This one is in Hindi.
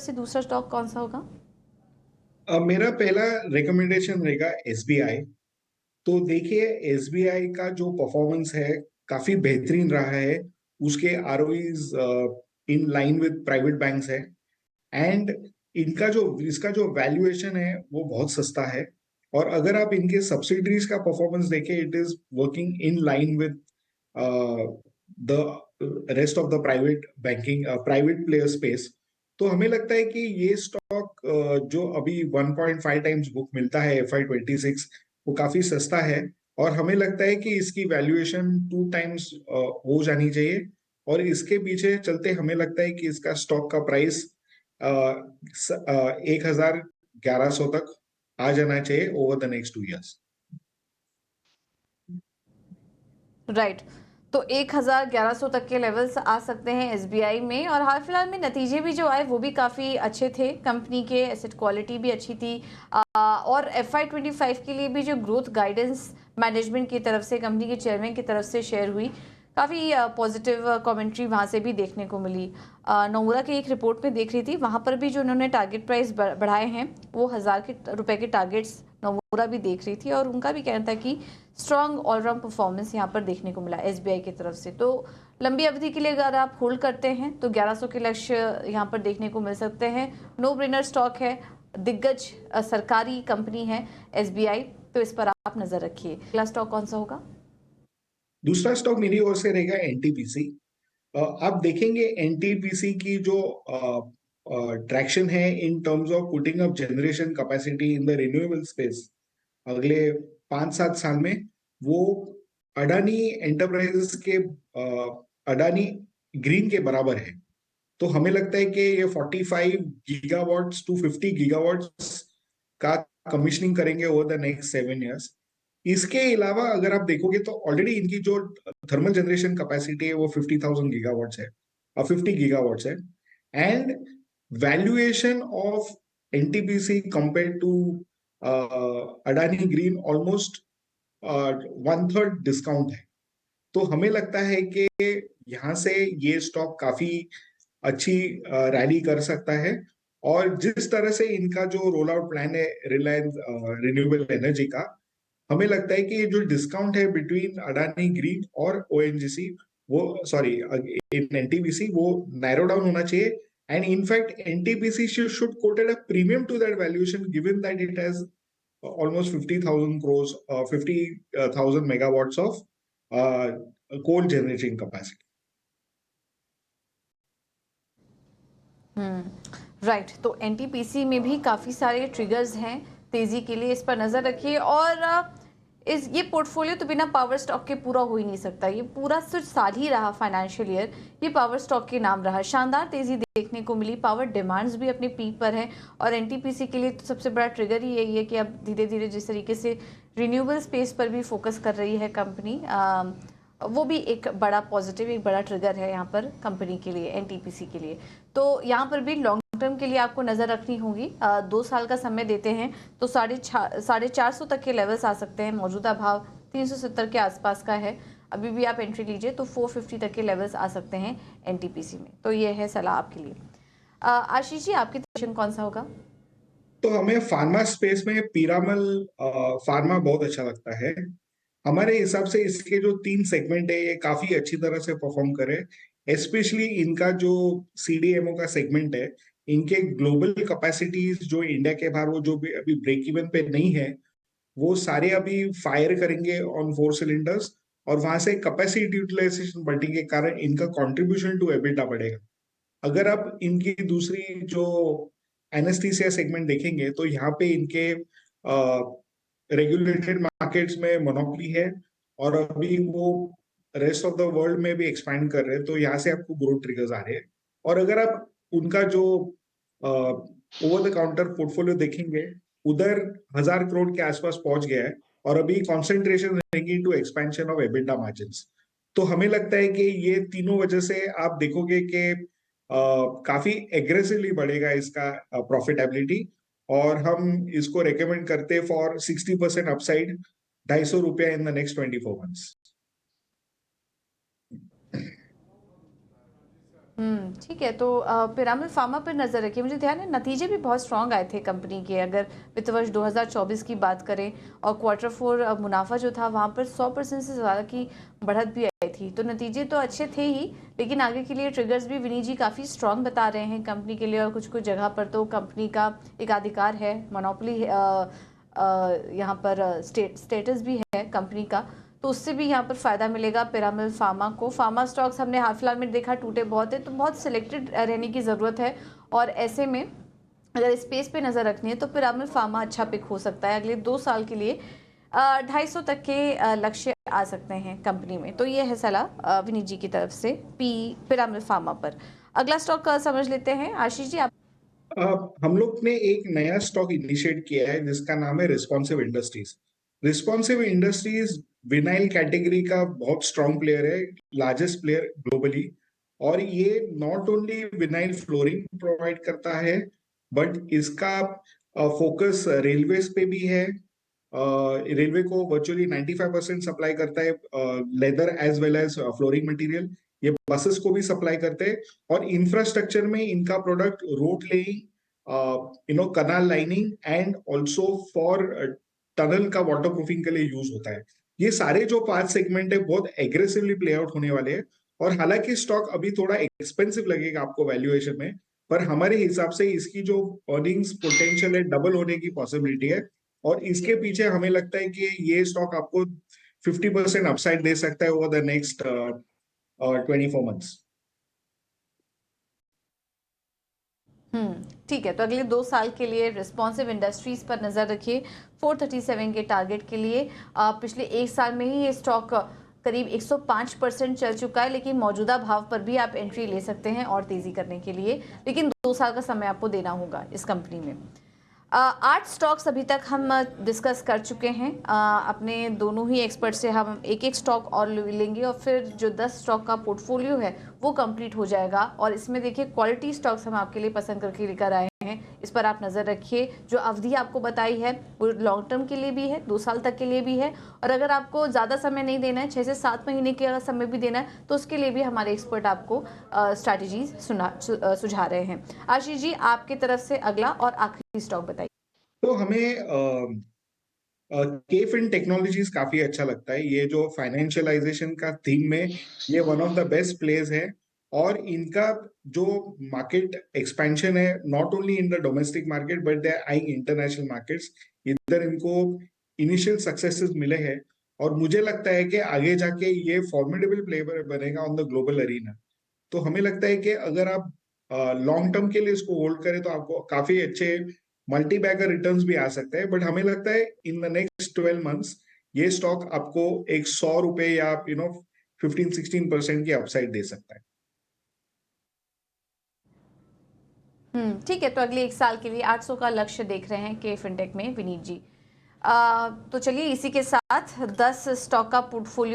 से दूसरा स्टॉक कौन सा होगा? मेरा पहला रिकमेंडेशन रहेगा एसबीआई। तो देखिए, एसबीआई का जो परफॉर्मेंस है काफी बेहतरीन रहा है। उसके ROEs in line with private banks है। एंड इसका जो वैल्यूएशन है वो बहुत सस्ता है। और अगर आप इनके सब्सिडरीज का परफॉर्मेंस देखें, it is working in line with the rest of the private player space. तो हमें लगता है कि ये स्टॉक जो अभी 1.5 टाइम्स बुक मिलता है FY26, वो काफी सस्ता है। और हमें लगता है कि इसकी वैल्यूएशन 2 टाइम्स हो जानी चाहिए। और इसके पीछे चलते हमें लगता है कि इसका स्टॉक का प्राइस 1,1100 तक आ जाना चाहिए over the next 2 years. Right. तो 1100 तक के लेवल्स आ सकते हैं एसबीआई में, और हाल फिलहाल में नतीजे भी जो आए वो भी काफ़ी अच्छे थे, कंपनी के एसेट क्वालिटी भी अच्छी थी। और FY25 के लिए भी जो ग्रोथ गाइडेंस मैनेजमेंट की तरफ से, कंपनी के चेयरमैन की तरफ से शेयर हुई, काफ़ी पॉजिटिव कमेंट्री वहाँ से भी देखने को मिली। नोमुरा की एक रिपोर्ट में देख रही थी, वहाँ पर भी जो उन्होंने टारगेट प्राइस बढ़ाए हैं वो 1000 के टारगेट्स नोमुरा भी देख रही थी, और उनका भी कहना था कि स्ट्रॉन्ग ऑलराउंड परफॉर्मेंस यहाँ पर देखने को मिला एसबीआई की तरफ से। तो लंबी अवधि के लिए अगर आप होल्ड करते हैं तो 1100 के लक्ष्य यहाँ पर देखने को मिल सकते हैं। नो ब्रेनर स्टॉक है, दिग्गज सरकारी कंपनी है एसबीआई, तो इस पर आप नजर रखिए। अगला स्टॉक कौन सा होगा? दूसरा स्टॉक मेरी ओर से रहेगा एनटीपीसी। आप देखेंगे एनटीपीसी की जो ट्रैक्शन है in terms of putting up generation capacity in the renewable space, अगले 5-7 साल में वो अडानी एंटरप्राइजेस के अडानी ग्रीन के बराबर है। तो हमें लगता है कि ये 45 गीगावाट्स टू 50 गीगावाट्स का कमीशनिंग करेंगे ओवर द नेक्स्ट 7 इयर्स। इसके अलावा अगर आप देखोगे तो ऑलरेडी इनकी जो थर्मल जनरेशन कैपेसिटी है वो 50,000 गीगावाट्स है और 50 गीगावाट्स है। And valuation of NTPC compare to Adani green almost 1/3 discount है। तो हमें लगता है कि यहाँ से ये स्टॉक काफी अच्छी रैली कर सकता है। और जिस तरह से इनका जो रोल आउट प्लान है रिलायंस रिन्यूएबल एनर्जी का, हमें लगता है कि ये जो डिस्काउंट है बिटवीन अडानी ग्रीन और ओएनजीसी, वो सॉरी इन एनटीपीसी, वो नैरो डाउन होना चाहिए। And in fact NTPC should quoted a premium to that valuation given that it has almost 50,000 crores, 50,000 megawatts of coal generating capacity. Right. तो एनटीपीसी में भी काफ़ी सारे ट्रिगर्स हैं तेज़ी के लिए, इस पर नज़र रखिए। और इस ये पोर्टफोलियो तो बिना पावर स्टॉक के पूरा हो ही नहीं सकता। ये पूरा सिर्फ साल ही रहा फाइनेंशियल ईयर, ये पावर स्टॉक के नाम रहा। शानदार तेज़ी देखने को मिली, पावर डिमांड्स भी अपने पीक पर है। और एनटीपीसी के लिए तो सबसे बड़ा ट्रिगर ही यही है कि अब धीरे धीरे जिस तरीके से रिन्यूएबल स्पेस पर भी फोकस कर रही है कंपनी, वो भी एक बड़ा पॉजिटिव, एक बड़ा ट्रिगर है यहाँ पर कंपनी के लिए, एनटीपीसी के लिए। तो यहाँ पर भी लॉन्ग टर्म के लिए आपको नज़र रखनी होगी। 2 साल का समय देते हैं तो 450 तक के लेवल्स आ सकते हैं। मौजूदा भाव 370 के आसपास का है। अभी भी आप एंट्री लीजिए तो 450 तक के लेवल्स आ सकते हैं एनटीपीसी में। तो ये है सलाह आपके लिए। आशीष जी, आपकी पोजीशन कौन सा होगा? तो हमें फार्मा स्पेस में पीरामल फार्मा बहुत अच्छा लगता है। हमारे हिसाब से इसके जो 3 सेगमेंट है ये काफी अच्छी तरह से परफॉर्म करे। स्पेशली इनका जो सीडीएमओ का सेगमेंट है, इनके ग्लोबल कैपेसिटीज जो इंडिया के बाहर वो जो भी अभी ब्रेक इवन पे नहीं है, वो सारे अभी फायर करेंगे ऑन 4 सिलेंडर्स। और वहां से कैपेसिटी यूटिलाइजेशन बढ़ने के कारण इनका कंट्रीब्यूशन टू एबिटा बढ़ेगा। अगर आप इनकी दूसरी जो एनेस्थीसिया सेगमेंट देखेंगे तो यहाँ पे इनके रेगुलेटेड मार्केट्स में मोनोपोली है। और अभी वो रेस्ट ऑफ द वर्ल्ड में भी एक्सपैंड कर रहे हैं, तो यहाँ से आपको ग्रोथ ट्रिगर्स आ रहे हैं। और अगर आप उनका जो ओवर द काउंटर पोर्टफोलियो देखेंगे, उधर 1,000 करोड़ के आसपास पहुंच गया है। और अभी कॉन्सेंट्रेशन रहेगी to expansion of EBITDA margins. तो हमें लगता है कि ये तीनों वजह से आप देखोगे कि काफी एग्रेसिवली बढ़ेगा इसका प्रॉफिटेबिलिटी। और हम इसको रेकमेंड करते for 60% upside, ₹250 in the next 24 months. ठीक है। तो पिरामिड फार्मा पर नज़र रखिए। मुझे ध्यान है नतीजे भी बहुत स्ट्रांग आए थे कंपनी के, अगर वित्त वर्ष 2024 की बात करें, और क्वार्टर फोर मुनाफा जो था वहाँ पर 100% से ज़्यादा की बढ़त भी आई थी। तो नतीजे तो अच्छे थे ही, लेकिन आगे के लिए ट्रिगर्स भी विनीत जी काफ़ी स्ट्रांग बता रहे हैं कंपनी के लिए, और कुछ कुछ जगह पर तो कंपनी का एक अधिकार है, मोनोपोली यहाँ पर स्टेटस भी है कंपनी का, तो उससे भी यहाँ पर फायदा मिलेगा पिरामिड फार्मा को। फार्मा स्टॉक्स हमने हाल फिलहाल में देखा टूटे बहुत है, तो बहुत सिलेक्टेड रहने की ज़रूरत है, और ऐसे में अगर स्पेस पे नज़र रखनी है तो पिरामिड फार्मा अच्छा पिक हो सकता है। अगले 2 साल के लिए 250 तक के लक्ष्य आ सकते हैं कंपनी में। तो ये है सलाह विनीत जी की तरफ से पिरामिड फार्मा पर। अगला स्टॉक समझ लेते हैं। आशीष जी, आप। हम लोग ने एक नया स्टॉक इनिशिएट किया है जिसका नाम है responsive industries. Responsive industries vinyl category का बहुत स्ट्रॉन्ग प्लेयर है, लार्जेस्ट प्लेयर ग्लोबली, और ये not only vinyl flooring provide करता है, बट इसका फोकस रेलवेज पे भी है। रेलवे को वर्चुअली 95% सप्लाई करता है, leather as well as flooring material. ये बसेस को भी सप्लाई करते हैं, और इंफ्रास्ट्रक्चर में इनका product road laying, canal lining and also for tunnel का वाटर प्रूफिंग के लिए यूज होता है। ये सारे जो 5 सेगमेंट है बहुत एग्रेसिवली प्ले आउट होने वाले हैं, और हालांकि स्टॉक अभी थोड़ा एक्सपेंसिव लगेगा आपको वैल्यूएशन में, पर हमारे हिसाब से इसकी जो अर्निंग्स पोटेंशियल है डबल होने की पॉसिबिलिटी है, और इसके पीछे हमें लगता है कि ये स्टॉक आपको 50% अपसाइड दे सकता है ओवर द नेक्स्ट 24 months। ठीक है। तो अगले 2 साल के लिए रिस्पॉन्सिव इंडस्ट्रीज पर नज़र रखिए। 437 के टारगेट के लिए पिछले 1 साल में ही ये स्टॉक करीब 105% चल चुका है, लेकिन मौजूदा भाव पर भी आप एंट्री ले सकते हैं और तेज़ी करने के लिए, लेकिन 2 साल का समय आपको देना होगा इस कंपनी में। 8 स्टॉक्स अभी तक हम डिस्कस कर चुके हैं। अपने दोनों ही एक्सपर्ट से हम एक एक स्टॉक और लेंगे, और फिर जो 10 स्टॉक का पोर्टफोलियो है वो कंप्लीट हो जाएगा। और इसमें देखिए क्वालिटी स्टॉक्स हम आपके लिए पसंद करके लेकर आए हैं, इस पर आप नज़र रखिए। जो अवधि आपको बताई है वो लॉन्ग टर्म के लिए भी है, 2 साल तक के लिए भी है, और अगर आपको ज़्यादा समय नहीं देना है, 6 से 7 महीने के अगर समय भी देना है, तो उसके लिए भी हमारे एक्सपर्ट आपको स्ट्रैटेजीज सुझा रहे हैं। आशीष जी, आपकी तरफ से अगला और आखिरी स्टॉक बताइए। तो हमें केफिन टेक्नोलॉजीज काफी अच्छा लगता है। ये जो फाइनेंशियलाइजेशन का थीम में ये one of the best players है, और इनका जो मार्केट एक्सपेंशन है not only in the domestic market but they are eyeing international markets. इधर इनको इनिशियल सक्सेसेस मिले हैं, और मुझे लगता है कि आगे जाके ये फॉर्मिडेबल प्लेयर बनेगा ऑन द ग्लोबल अरीना। तो हमें लगता है कि अगर आप लॉन्ग टर्म के लिए इसको होल्ड करें तो आपको काफी अच्छे मल्टी बैगर रिटर्न्स भी आ सकते हैं, बट हमें लगता है इन द नेक्स्ट 12 months ये स्टॉक आपको एक 100 रुपए या 15-16% की अपसाइड दे सकता है। ठीक है। तो अगले 1 साल के लिए 800 का लक्ष्य देख रहे हैं के फिनटेक में विनीत जी। तो चलिए इसी के साथ 10 स्टॉक का पोर्टफोलियो